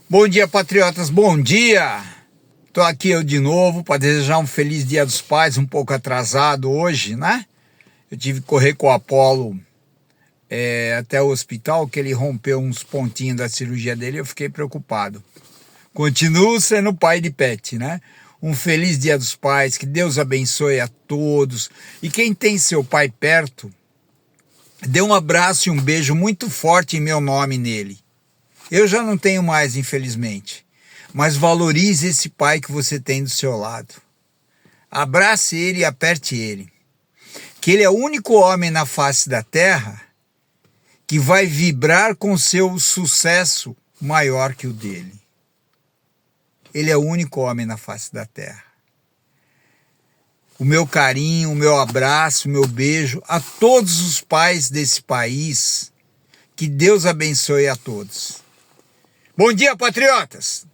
Bom dia, patriotas, bom dia! Tô aqui eu de novo para desejar um feliz Dia dos Pais, um pouco atrasado hoje, né? Eu tive que correr com o Apolo até o hospital, que ele rompeu uns pontinhos da cirurgia dele e eu fiquei preocupado. Continuo sendo pai de pet, né? Um feliz Dia dos Pais, que Deus abençoe a todos. E quem tem seu pai perto, dê um abraço e um beijo muito forte em meu nome nele. Eu já não tenho mais, infelizmente, mas valorize esse pai que você tem do seu lado. Abrace ele e aperte ele, que ele é o único homem na face da terra que vai vibrar com seu sucesso maior que o dele. Ele é o único homem na face da terra. O meu carinho, o meu abraço, o meu beijo a todos os pais desse país. Que Deus abençoe a todos. Bom dia, patriotas!